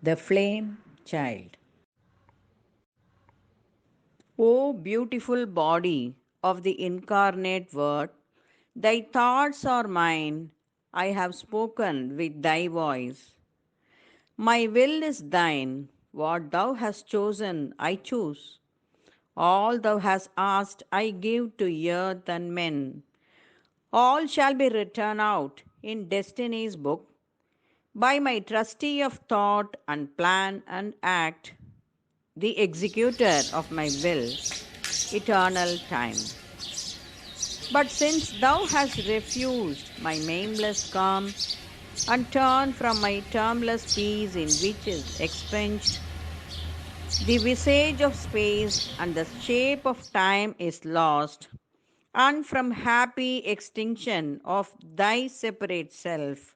The Flame Child. O beautiful body of the incarnate Word, thy thoughts are mine, I have spoken with thy voice. My will is thine, what thou hast chosen, I choose. All thou hast asked, I give to earth and men. All shall be written out in destiny's book by my trustee of thought and plan and act, the executor of my will, eternal time. But since thou hast refused my nameless calm, and turned from my termless peace in which is expunged the visage of space and the shape of time is lost, and from happy extinction of thy separate self,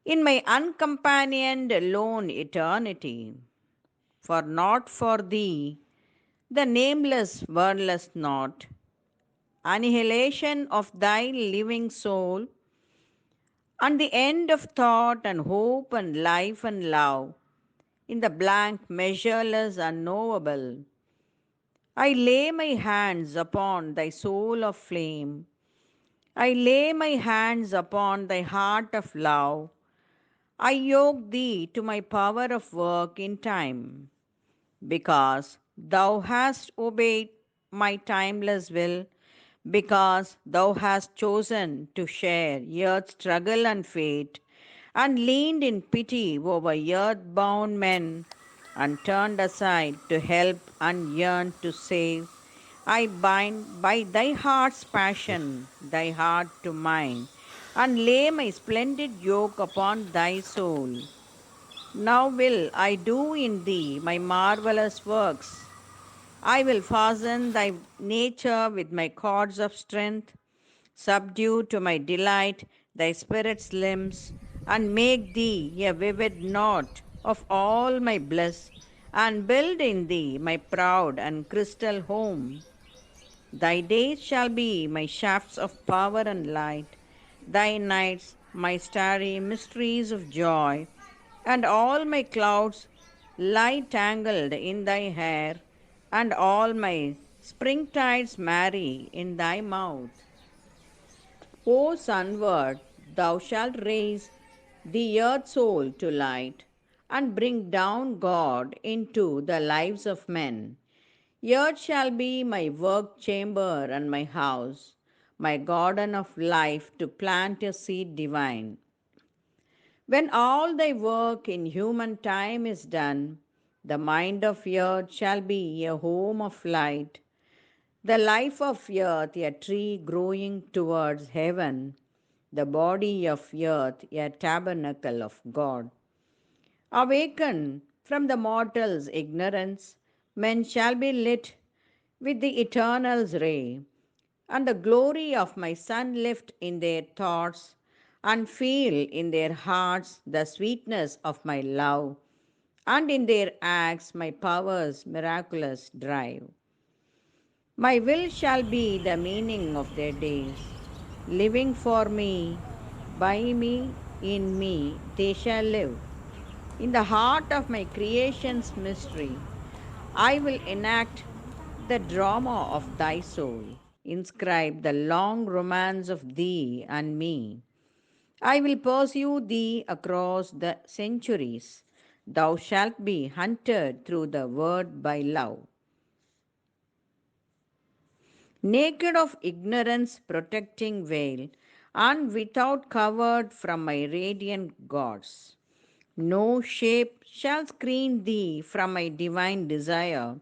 in my uncompanioned lone eternity, for not for thee, the nameless, wordless not, annihilation of thy living soul, and the end of thought and hope and life and love, in the blank, measureless, unknowable, I lay my hands upon thy soul of flame. I lay my hands upon thy heart of love. I yoke thee to my power of work in time, because thou hast obeyed my timeless will, because thou hast chosen to share earth's struggle and fate, and leaned in pity over earth-bound men, and turned aside to help and yearned to save. I bind by thy heart's passion thy heart to mine, and lay my splendid yoke upon thy soul. Now will I do in thee my marvelous works. I will fasten thy nature with my cords of strength, subdue to my delight thy spirit's limbs, and make thee a vivid knot of all my bliss, and build in thee my proud and crystal home. Thy days shall be my shafts of power and light, thy nights my starry mysteries of joy, and all my clouds lie tangled in thy hair, and all my springtides marry in thy mouth. O sunward, thou shalt raise the earth soul to light, and bring down God into the lives of men. Earth shall be my work chamber and my house, my garden of life to plant a seed divine. When all thy work in human time is done, the mind of earth shall be a home of light, the life of earth a tree growing towards heaven, the body of earth a tabernacle of God. Awaken from the mortal's ignorance, men shall be lit with the eternal's ray, and the glory of my sun lift in their thoughts, and feel in their hearts the sweetness of my love, and in their acts my power's miraculous drive. My will shall be the meaning of their days, living for me, by me, in me, they shall live. In the heart of my creation's mystery, I will enact the drama of thy soul, inscribe the long romance of thee and me. I will pursue thee across the centuries. Thou shalt be hunted through the word by love. Naked of ignorance protecting veil, and without covered from my radiant gods. No shape shall screen thee from my divine desire.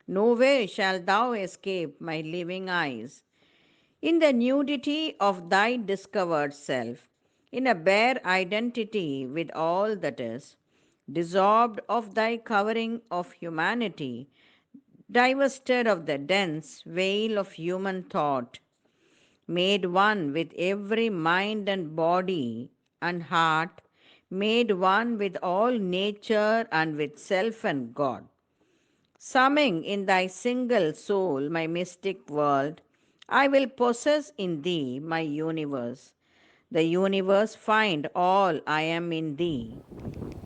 Nowhere shalt thou escape my living eyes. In the nudity of thy discovered self, in a bare identity with all that is, dissolved of thy covering of humanity, divested of the dense veil of human thought, made one with every mind and body and heart, made one with all nature and with self and God. Summing in thy single soul my mystic world, I will possess in thee my universe. The universe find all I am in thee.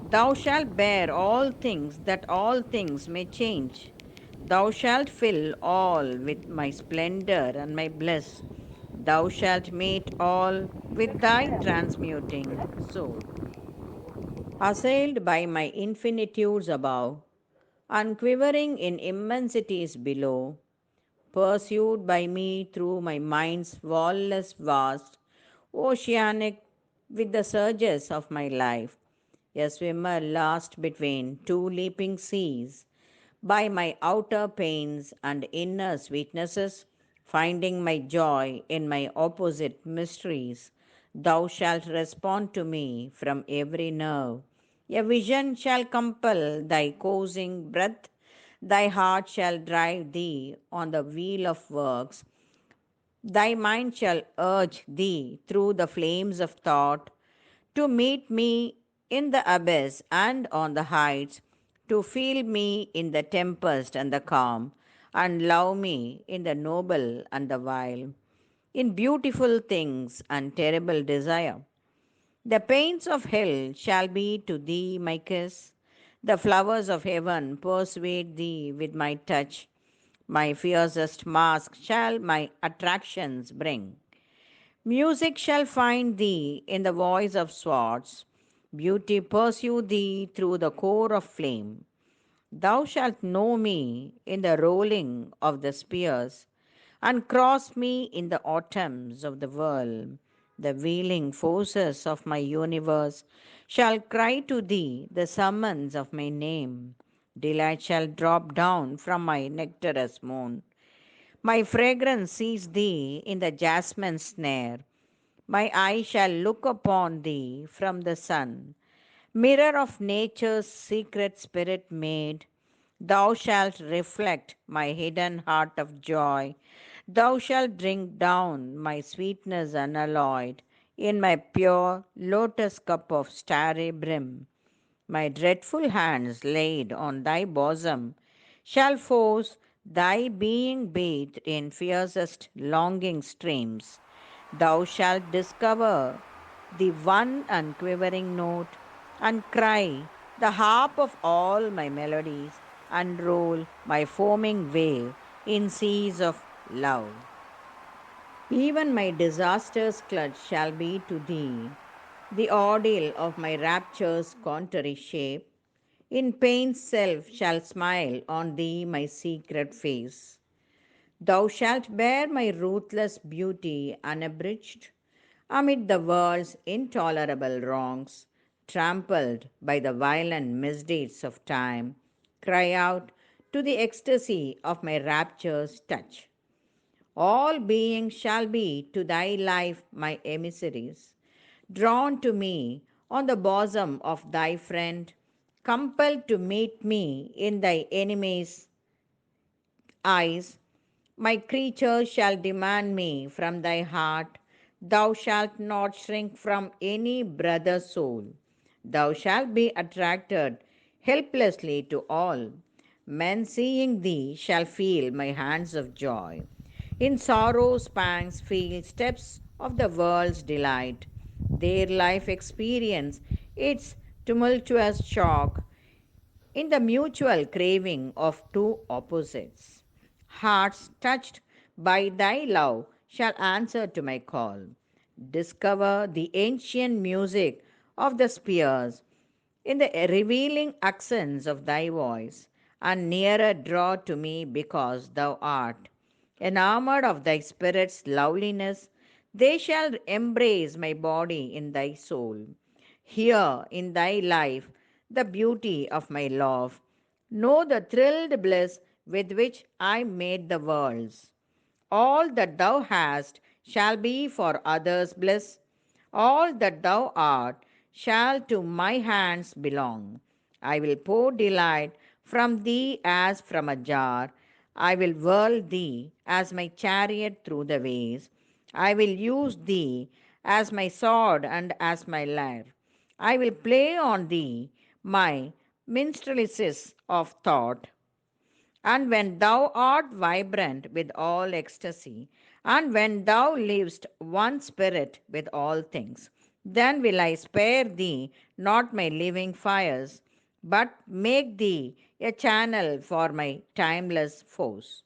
Thou shalt bear all things, that all things may change. Thou shalt fill all with my splendor and my bliss. Thou shalt meet all with thy transmuting soul. Assailed by my infinitudes above, unquivering in immensities below, pursued by me through my mind's wall-less vast, oceanic with the surges of my life, a swimmer lost between two leaping seas, by my outer pains and inner sweetnesses, finding my joy in my opposite mysteries, thou shalt respond to me from every nerve. A vision shall compel thy coursing breath, thy heart shall drive thee on the wheel of works, thy mind shall urge thee through the flames of thought to meet me in the abyss and on the heights, to feel me in the tempest and the calm, and love me in the noble and the vile, in beautiful things and terrible desire. The pains of hell shall be to thee my kiss. The flowers of heaven persuade thee with my touch. My fiercest mask shall my attractions bring. Music shall find thee in the voice of swords. Beauty pursue thee through the core of flame. Thou shalt know me in the rolling of the spears, and cross me in the autumns of the world. The wheeling forces of my universe shall cry to thee the summons of my name. Delight shall drop down from my nectarous moon. My fragrance sees thee in the jasmine snare. My eye shall look upon thee from the sun. Mirror of nature's secret spirit made, thou shalt reflect my hidden heart of joy. Thou shalt drink down my sweetness unalloyed in my pure lotus cup of starry brim. My dreadful hands laid on thy bosom shall force thy being bathed in fiercest longing streams. Thou shalt discover the one unquivering note and cry the harp of all my melodies and roll my foaming wave in seas of love. Even my disaster's clutch shall be to thee the ordeal of my rapture's contrary shape. In pain's self shall smile on thee my secret face. Thou shalt bear my ruthless beauty unabridged amid the world's intolerable wrongs, trampled by the violent misdeeds of time. Cry out to the ecstasy of my rapture's touch. All beings shall be to thy life my emissaries, drawn to me on the bosom of thy friend, compelled to meet me in thy enemy's eyes. My creature shall demand me from thy heart. Thou shalt not shrink from any brother soul. Thou shalt be attracted helplessly to all. Men seeing thee shall feel my hands of joy. In sorrow's pangs feel steps of the world's delight. Their life experience its tumultuous shock in the mutual craving of two opposites. Hearts touched by thy love shall answer to my call. Discover the ancient music of the spheres in the revealing accents of thy voice, and nearer draw to me because thou art. Enamored of thy spirit's loveliness, they shall embrace my body in thy soul. Here in thy life the beauty of my love. Know the thrilled bliss with which I made the worlds. All that thou hast shall be for others' bliss. All that thou art shall to my hands belong. I will pour delight from thee as from a jar. I will whirl thee as my chariot through the ways. I will use thee as my sword and as my lyre. I will play on thee my minstrelsy of thought. And when thou art vibrant with all ecstasy, and when thou livest one spirit with all things, Then will I spare thee not my living fires, but make thee a channel for my timeless force.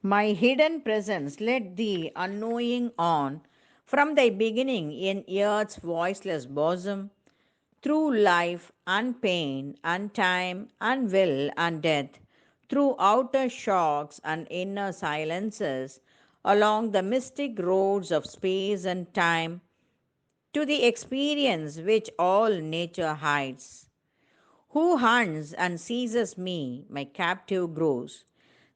My hidden presence led thee unknowing on from thy beginning in earth's voiceless bosom, through life and pain and time and will and death, through outer shocks and inner silences, along the mystic roads of space and time, to the experience which all nature hides. Who hunts and seizes me, my captive grows.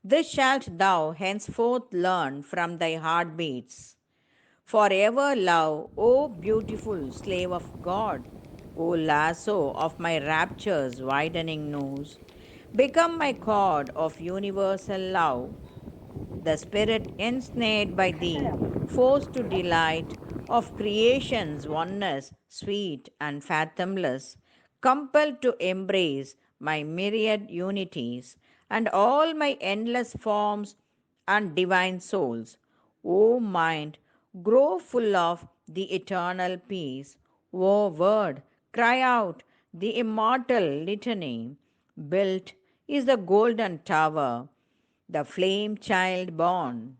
This shalt thou henceforth learn from thy heartbeats. Forever love, O beautiful slave of God, O lasso of my rapture's widening nose, become my cord of universal love, the spirit ensnared by thee, forced to delight of creation's oneness, sweet and fathomless, compelled to embrace my myriad unities and all my endless forms and divine souls. O mind, grow full of the eternal peace. O word, cry out the immortal litany. Built is the golden tower, the flame child born,